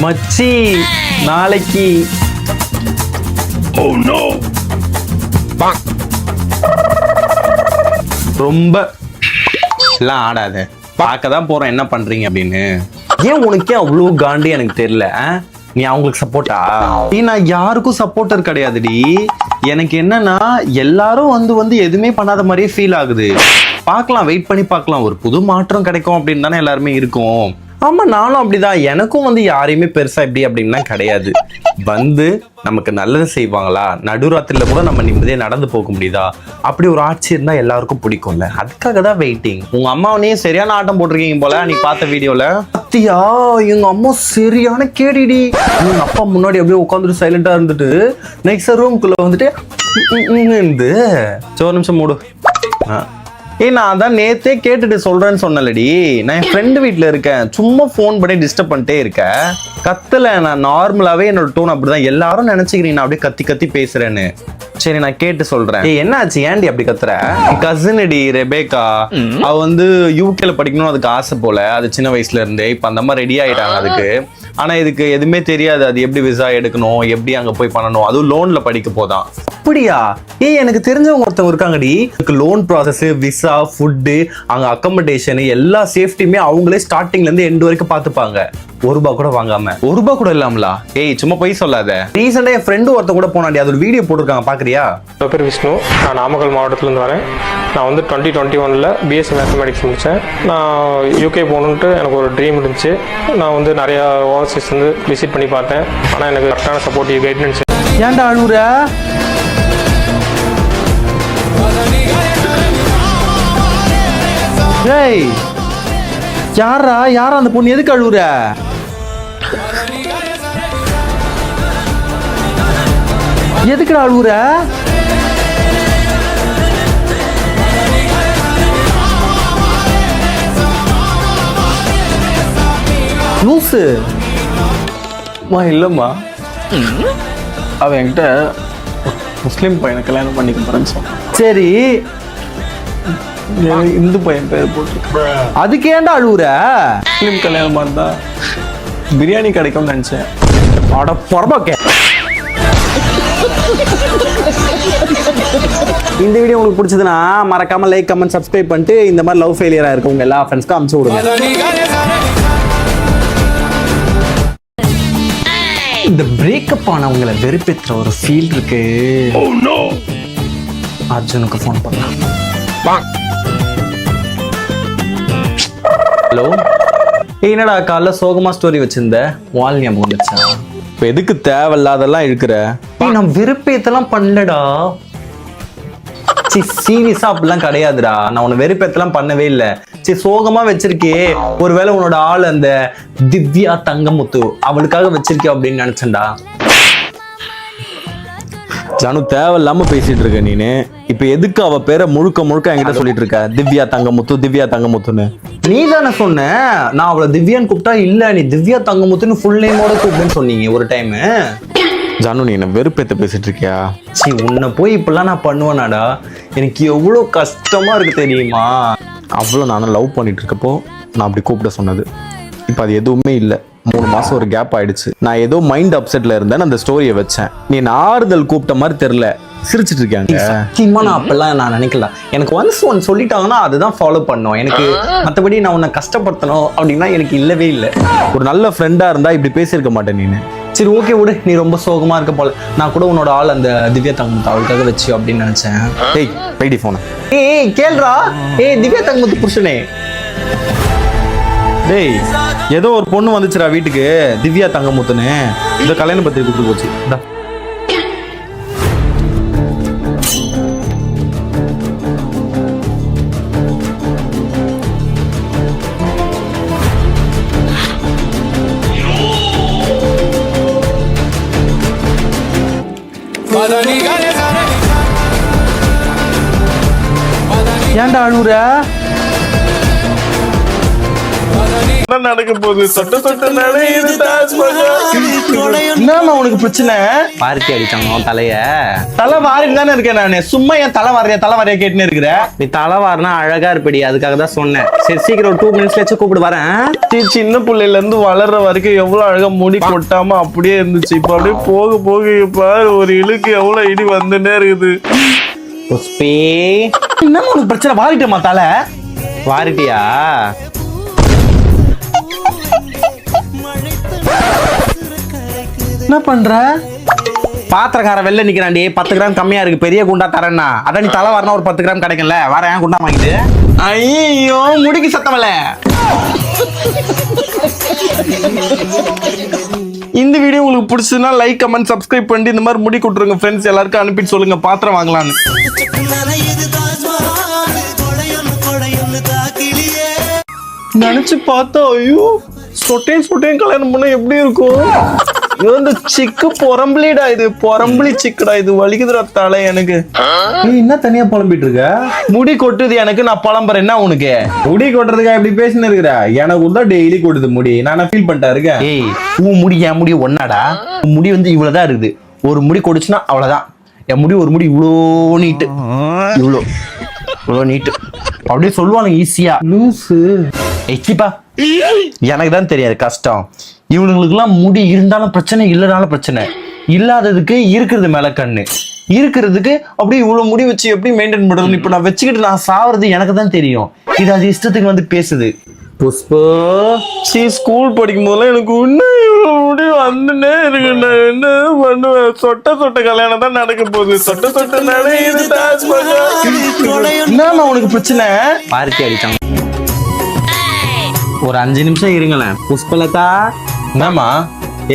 மச்சி நாளைக்கு ரொம்ப எல்லாம் ஆடாத. பார்க்கதான் போறோம் என்ன பண்றீங்க அப்படின்னு. ஏன் உனக்கே அவ்வளோ காண்டி எனக்கு தெரியல. நீ அவங்களுக்கு சப்போர்ட்டா? நீ நான் யாருக்கும் சப்போர்ட்டர் கிடையாதுடி. எனக்கு என்னன்னா எல்லாரும் வந்து எதுவுமே பண்ணாத மாதிரியே ஃபீல் ஆகுது. பார்க்கலாம், வெயிட் பண்ணி பார்க்கலாம், ஒரு புது மாற்றம் கிடைக்கும் அப்படின்னு தானே எல்லாருமே இருக்கும். ஆமா, நானும் அப்படிதான். எனக்கும் யாரையுமே பெருசா இப்படி அப்படின்னா கிடையாது. நமக்கு நல்லது செய்வாங்களா, நடுராத்திரில கூட நம்ம நிம்மதியா நடந்து போக முடியுதா, அப்படி ஒரு ஆட்சி இருந்தா எல்லாருக்கும் பிடிக்கும்ல. அதுக்காக தான் வெயிட்டிங். உங்க அம்மாவனையும் சரியான ஆட்டம் போட்டிருக்கீங்க போல நீ பார்த்த வீடியோல. அத்தியா, எங்க அம்மா சரியான கேடிடி. எங்க அப்பா முன்னாடி அப்படியே உட்காந்துட்டு சைலண்டா இருந்துட்டு நெக்ஸ்ட் ரூம்குள்ள வந்துட்டு ஒரு நிமிஷம் மூடு. நான் அதான் நேத்தே கேட்டுட்டு சொல்றேன்னு சொன்னலடி. நான் என் ஃப்ரெண்டு வீட்டுல இருக்கேன், சும்மா போன் பண்ணி டிஸ்டர்ப் பண்ணிட்டே இருக்கேன். கத்தல, நான் நார்மலாவே என்னோட டோன் அப்படிதான். எல்லாரும் நினைச்சுக்கிறீங்க நான் அப்படியே கத்தி கத்தி பேசுறேன்னு. சரி, நான் கேட்டு சொல்றேன். என்ன ஆச்சு, ஏன்டி அப்படி கத்துற? கசின் அடி ரெபேக்கா, அவ யூகேல படிக்கணும், அதுக்கு ஆசை போல. அது சின்ன வயசுல இருந்தே இப்ப அந்த மாதிரி ரெடி ஆயிட்டாங்க அதுக்கு. ஆனா இதுக்கு எதுவுமே தெரியாது, அது எப்படி விசா எடுக்கணும், எப்படி அங்க போய் பண்ணணும், அதுவும் லோன்ல படிக்க போதான். அப்படியா? எனக்கு தெரிஞ்சவங்க ஒருத்தவங்க இருக்காங்கடி, லோன் ப்ராசஸ், விசா, ஃபுட்டு, அங்க அக்கமடேஷன், எல்லா சேஃப்டியுமே அவங்களே ஸ்டார்டிங்ல இருந்து எண்ட் வரைக்கும் பாத்துப்பாங்க. ₹1 கூட வாங்காம. ₹1 கூட இல்லாமலா? சும்மா போய் சொல்லாத. ரீசெண்டா என் ஃப்ரெண்டு ஒருத்த கூட போனாடி, அது ஒரு வீடியோ போட்டிருக்காங்க, பாக்குறியா? என் பேர் விஷ்ணு, நான் நாமக்கல் மாவட்டத்துல இருந்து வரேன். நான் 2021 பிஎஸ்சி மேத்தமெட்டிக்ஸ் முடித்தேன். நான் யூகே போகணுன்ட்டு எனக்கு ஒரு ட்ரீம் இருந்துச்சு. நான் நிறையா ஓவர்சீஸ் விசிட் பண்ணி பார்த்தேன். ஆனால் எனக்கு கரெக்டான சப்போர்ட்டிவ் கைடன்ஸ். ஏன்டா அழுவுற? ஏய், யாரா அந்த பொண்ணு, எதுக்கு அழுவுற? எதுக்குடா அழுவுற? லூசு. இல்லம்மா, அவ என்கிட்ட முஸ்லீம் பையனை கல்யாணம் பண்ணிக்க போறேன்னு சொன்னான். சரி, இந்து பையன் பேர் போட்டு அதுக்கு ஏன்டா அழுவுற? முஸ்லீம் கல்யாணமா இருந்தா பிரியாணி கிடைக்கும்னு நினைச்சேன். அட பொறப்பாக்க. இந்த வீடியோ உங்களுக்கு பிடிச்சதுன்னா மறக்காம லைக், கமெண்ட், சப்ஸ்கிரைப் பண்ணிட்டு இந்த மாதிரி லவ் ஃபெயிலியரா இருக்கவங்க எல்லா ஃப்ரெண்ட்ஸ்க்கும் அனுப்பிச்சு விடுங்க. இந்த பிரேக்கப் ஆனவங்களை வெறுப்பேற்ற ஒரு ஃபீல் இருக்கு. அர்ஜுனுக்கு ஃபோன் பண்ணலாம். ஹலோ, என்னடா காலைல சோகமா ஸ்டோரி வச்சிருந்த, வால் ஞாபகம் வந்துச்சா? இப்ப எதுக்கு தேவையில்லாதெல்லாம் இருக்கிற? நான் வெறுப்பேத்தெல்லாம் பண்ணலடா. சீரியஸா அப்படிலாம் கிடையாதுடா. நான் உன்னை வெறுப்பேத்தெல்லாம் பண்ணவே இல்லை. சரி, சோகமா வச்சிருக்கே, ஒருவேளை உன்னோட ஆள் அந்த திவ்யா தங்கமுத்து அவளுக்காக வச்சிருக்கே அப்படின்னு நினைச்சேன்டா. ஜானு, தேவையில்லாம பேசிட்டு இருக்க நீனு. இப்ப எதுக்கு அவ பேரை முழுக்க என்கிட்ட சொல்லிட்டு இருக்க? திவ்யா தங்கமுத்துன்னு நீ தானே சொன்ன. நான் அவளை திவ்யான்னு கூப்பிட்டா இல்ல, நீ திவ்யா தங்கமுத்துன்னு ஃபுல் நேமோட கூப்பிடுன்னு சொன்னீங்க ஒரு டைம். ஜானு, நீ என்ன வெறுப்பேத்த பேசிட்டு இருக்கியா? சரி, உன்னை போய் இப்பெல்லாம் நான் பண்ணுவேனாடா? எனக்கு எவ்வளவு கஷ்டமா இருக்கு தெரியுமா? அவ்வளோ நானும் லவ் பண்ணிட்டு இருக்கப்போ நான் அப்படி கூப்பிட சொன்னது. இப்போ அது எதுவுமே இல்லை. 3 மாசம் ஒரு கேப் ஆயிடுச்சு. நான் ஏதோ மைண்ட் அப்செட்ல இருந்தேன், அந்த ஸ்டோரியை வச்சேன். நீ ஆறுதல் கூப்பிட்ட மாதிரி தெரியல, சிரிச்சிட்டு இருக்காங்க. சத்தியமா நான் அப்பெல்லாம் நான் நினைக்கல. எனக்கு ஒன்ஸ் சொல்லிட்டாங்கன்னா அதுதான் ஃபாலோ பண்ணும். எனக்கு மற்றபடி நான் உன்னை கஷ்டப்படுத்தணும் அப்படின்னா எனக்கு இல்லவே இல்லை. ஒரு நல்ல ஃப்ரெண்டா இருந்தா இப்படி பேசியிருக்க மாட்டேன் நீனு. சரி, ஓகே விடு, நீ ரொம்ப சோகமா இருக்க போல. நான் கூட உன்னோட ஆள் அந்த திவ்யா தங்கமுத்து அவளுக்காக வச்சு அப்படின்னு நினைச்சேன். ஏய், வைடி போன. ஏய் கேள்றா. திவ்யா தங்கமுத்து புருஷனே. டேய், ஏதோ ஒரு பொண்ணு வந்துச்சுடா வீட்டுக்கு, திவ்யா தங்கமுத்துன்னு. இந்த கல்யாண பத்திரிக்கை கொடுத்து போச்சு. ஏன்டா அழுவுற? தான் நடக்க போகுது. சொட்ட சொட்ட நடையுது தாஜ்மஹால். என்னம்மா உனக்கு பிரச்சனை? பார்த்தி அடிச்சாங்க உன் தலைய. தலை வாரிட்டு தானே இருக்கேன் நானு. சும்மா என் தலை வாரியா கேட்டுன்னு இருக்கிற. நீ தலை வாரினா அழகா இருப்படி, அதுக்காக தான் சொன்னேன். சரி சீக்கிரம் ஒரு 2 மினிட்ஸ்ல வச்சு கூப்பிடு வரேன். சின்ன பிள்ளையில இருந்து வளர்ற வரைக்கும் எவ்வளவு அழகா முடி கொட்டாம அப்படியே இருந்துச்சு. இப்ப அப்படியே போக போக பாரு ஒரு இழுக்கு எவ்வளவு இடி வந்துட்டே இருக்குது. புஷ்பி, என்னம்மா உனக்கு பிரச்சனை? வாரிட்டேம்மா தலை. வாரிட்டியா? என்ன பண்ற? பாத்திரக்கார வெளில நிக்கிறான்டி. 10 கிராம் கம்மியா இருக்கு, பெரிய குண்டா தரேன்னா. அதான் நீ தலை வரனா ஒரு 10 கிராம் கிடைக்கும்ல. வரேன் குண்டா வாங்கிட்டு. ஐயோ முடிக்கு சத்தமல. இந்த வீடியோ உங்களுக்கு பிடிச்சதுன்னா லைக் கமெண்ட் சப்ஸ்கிரைப் பண்ணி இந்த மாதிரி முடி கொட்டுருங்க ஃப்ரெண்ட்ஸ் எல்லாருக்கும் அனுப்பிட்டு சொல்லுங்க பாத்திரம் வாங்கலான்னு. நினைச்சு பார்த்தா ஐயோ சொட்டையும் கல்யாணம் பண்ண எப்படி இருக்கும்? இந்த சிக்கு பொறம்பளிடா, இது பொறம்பளி சிக்குடா, இது வலிக்குதுடா தலை எனக்கு. நீ என்ன தனியா புலம்பிட்டு இருக்க? முடி கொட்டுது எனக்கு, நான் புலம்புறேன். என்ன உனக்கு முடி கொட்டுறதுக்கா இப்படி பேசின்னு இருக்கிற? எனக்கு தான் டெய்லி கொட்டுது முடி. நான் ஃபீல் பண்ணிட்டா இருக்கேன். ஏய் உன் முடி என் முடி ஒன்னாடா? உன் முடி வந்து இவ்வளவுதான் இருக்குது. ஒரு முடி கொட்டுச்சுன்னா அவ்வளவுதான். என் முடி ஒரு முடி இவ்வளோ நீட்டு, இவ்வளோ நீட்டு அப்படியே சொல்லுவாங்க ஈஸியா. லூசு. எச்சிப்பா, எனக்கு தான் தெரியாது கஷ்டம். இவனுங்களுக்குலாம் முடி இருந்தாலும் பிரச்சனை, இல்லைனாலும் பிரச்சனை. இல்லாததுக்கு இருக்கிறது மேல கண்ணு, இருக்கிறதுக்கு அப்படியே இவ்வளவு முடி வச்சு எப்படி மெயின்டைன் பண்றதுன்னு இப்ப நான் வச்சுக்கிட்டு நான் சாவறது எனக்கு தான் தெரியும். இது அது இஷ்டத்துக்கு வந்து பேசுது. புஷ்பு, ஸ்கூல் படிக்கும் போதெல்லாம் எனக்கு இன்னும் இவ்வளவு முடி வந்துன்னே இருக்கு. நான் என்ன பண்ணுவேன்? சொட்ட கல்யாணம் தான் நடக்க போகுது. சொட்ட சொட்ட நடையுது தாஜ்மஹால். என்னம்மா உனக்கு பிரச்சனை? பார்த்தி அடிச்சாங்க. ஒரு 5 நிமிஷம் இருங்களேன். புஷ்பலதா, என்னம்மா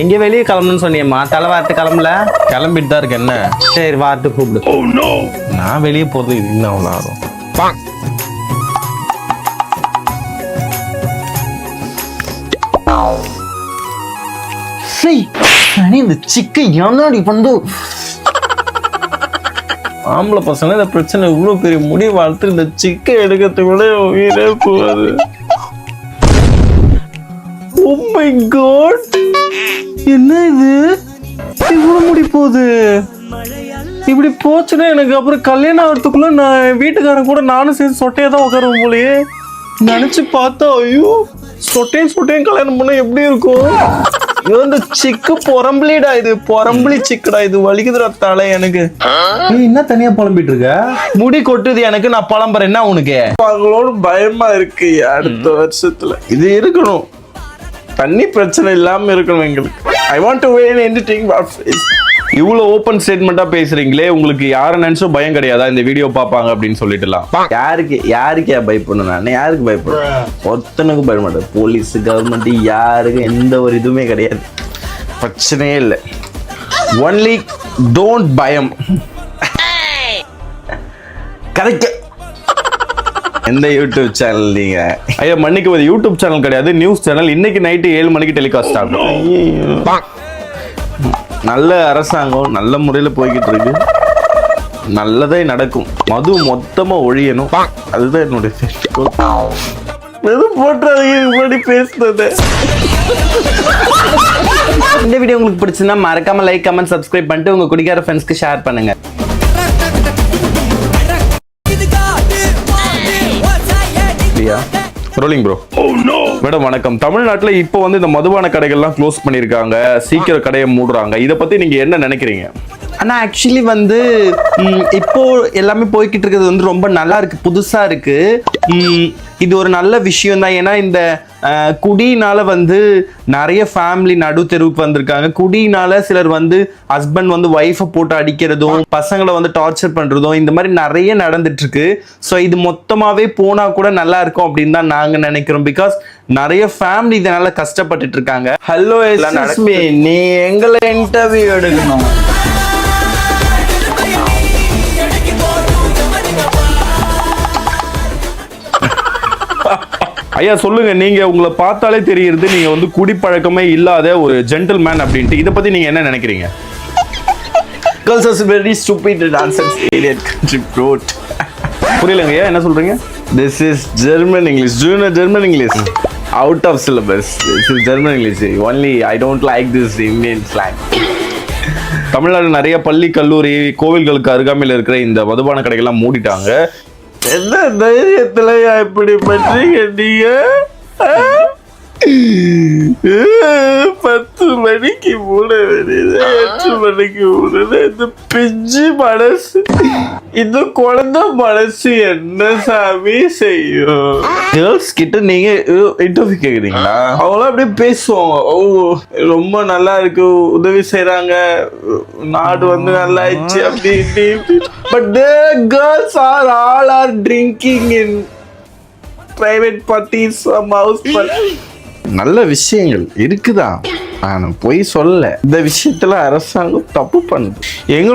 எங்க வெளியே கிளம்பணும்னு சொன்னியம்மா, தலை வார்த்து கிளம்பல? கிளம்பிட்டு தான் இருக்கு. என்ன? சரி வார்த்து கூப்பிடு. நான் வெளியே போறது இது இன்னும் அவ்வளோ ஆகும். இந்த சிக்கு என்னடி வந்து ஆம்பளை பசங்க இந்த பிரச்சனை இவ்வளவு பெரிய முடி வளர்த்து இந்த சிக்கை எடுக்கிறதுக்கு கூட உயிரே போகாது. Oh my God, என்ன இது இவ்வளவு முடி போகுது? இப்படி போச்சுன்னா எனக்கு அப்புறம் கல்யாணம் ஆகிறதுக்குள்ள நான் வீட்டுக்காரன் கூட நானும் சேர்ந்து சொட்டையா தான் உட்காருவோம் போலயே. நினைச்சு பார்த்தா ஐயோ சொட்டையும் கல்யாணம் பண்ண எப்படி இருக்கும்? இந்த சிக்கு பொறம்பளிடா, இது பொறம்பளி சிக்குடா, இது வலிக்குதுடா தலை எனக்கு. நீ என்ன தனியா புலம்பிட்டு இருக்க? முடி கொட்டுது எனக்கு, நான் புலம்புறேன். என்ன உனக்கு? அவங்களோட பயமா இருக்கு. அடுத்த வருஷத்துல இது இருக்கணும், தண்ணி பிரச்சனை இல்லாம இருக்கணும் எங்களுக்கு. I want to wear anything but இவ்வளவு ஓப்பன் ஸ்டேட்மெண்டா பேசுறீங்களே, உங்களுக்கு யாரை நினைச்சும் பயம் கிடையாதா இந்த வீடியோ பாப்பாங்க அப்படின்னு சொல்லிட்டுலாம்? யாருக்கு பயப்படணும்? நான் யாருக்கு பயப்படுறேன்? ஒருத்தனுக்கு பயப்பட மாட்டேன். போலீஸ், கவர்மெண்ட், யாருக்கும் எந்த ஒரு இதுவுமே கிடையாது. பிரச்சனையே இல்லை. ஒன்லி டோன்ட் பயம். கரெக்ட். எந்த யூடியூப் சேனல் நீங்க? ஐயா மன்னிக்குவது, யூடியூப் சேனல் கிடையாது, நியூஸ் சேனல். இன்னைக்கு நைட்டு 7 மணிக்கு டெலிகாஸ்ட் ஆகும். நல்ல அரசாங்கம் நல்ல முறையில் போய்கிட்டு இருக்கு. நல்லதே நடக்கும். மது மொத்தமா ஒழியணும், அதுதான் என்னுடைய போட்டு பேசுனது. இந்த வீடியோ உங்களுக்கு பிடிச்சிருந்தா மறக்காம லைக் கமெண்ட் சப்ஸ்கிரைப் பண்ணிட்டு உங்க குடிக்கார ஃப்ரெண்ட்ஸ்க்கு ஷேர் பண்ணுங்க. Rolling bro. மேடம் வணக்கம். தமிழ்நாட்டில் இப்போ வந்து இந்த மதுபான கடைகள்லாம் க்ளோஸ் பண்ணியிருக்காங்க, சீக்கிரம் கடையை மூடுறாங்க. இதை பத்தி நீங்க என்ன நினைக்கிறீங்க? ஆனா ஆக்சுவலி வந்து இப்போ எல்லாமே போய்கிட்டு இருக்கிறது வந்து ரொம்ப நல்லா இருக்கு, புதுசா இருக்கு. இது ஒரு நல்ல விஷயம் தான். ஏன்னா இந்த குடியினால வந்து நிறைய ஃபேமிலி நடு தெருவுக்கு வந்திருக்காங்க. குடியினால சிலர் வந்து ஹஸ்பண்ட் வந்து ஒய்ஃபை போட்டு அடிக்கிறதும், பசங்களை வந்து டார்ச்சர் பண்றதும், இந்த மாதிரி நிறைய நடந்துட்டு இருக்கு. ஸோ இது மொத்தமாவே போனா கூட நல்லா இருக்கும் அப்படின்னு தான் நாங்க நினைக்கிறோம். பிகாஸ் நிறைய ஃபேமிலி இதனால கஷ்டப்பட்டுட்டு இருக்காங்க. ஹலோ லட்சுமி, நீ எங்களை இன்டர்வியூ எடுக்கணும். ஐயா சொல்லுங்க, நீங்க உங்களை பார்த்தாலே தெரியுது நீங்க வந்து குடிப்பழக்கமே இல்லாத ஒரு ஜென்டில்மேன் அப்படின்ட்டு. இதை பத்தி நீங்க என்ன நினைக்கிறீங்க? Girls are very stupid nonsense idiot country brute. புரியலங்க ஐயா, என்ன சொல்றீங்க? This is German English. Do you know German English? Out of syllabus German English only. I don't like this Indian slang. Tamil Nadu நிறைய பள்ளி கல்லூரி கோவில்களுக்கு அருகாமையில் இருக்கிற இந்த மதுபான கடைகள்லாம் மூடிட்டாங்க. என்ன தைரியத்துல இப்படி பண்றீங்க நீங்க? 10 மணிக்கு மூட வேண்டியது 8 மணிக்கு மூடுது. இந்த பிஞ்சு மனசு, இந்த குழந்தை மனசு என்ன சாமி செய்யும்? கேர்ள்ஸ் கிட்ட நீங்க இன்டர்வியூ கேக்குறீங்களா? அவங்களும் அப்படியே பேசுவாங்க. ஓ ரொம்ப நல்லா இருக்கு, உதவி செய்யறாங்க, நாடு வந்து நல்லா ஆயிடுச்சு அப்படி இப்படி. But girls all R drinking in private parties, house party. நல்ல விஷயங்கள் இருக்குதான், நான் போய் சொல்ல. இந்த விஷயத்துல அரசாங்கம் தப்பு பண்ணுது. எங்க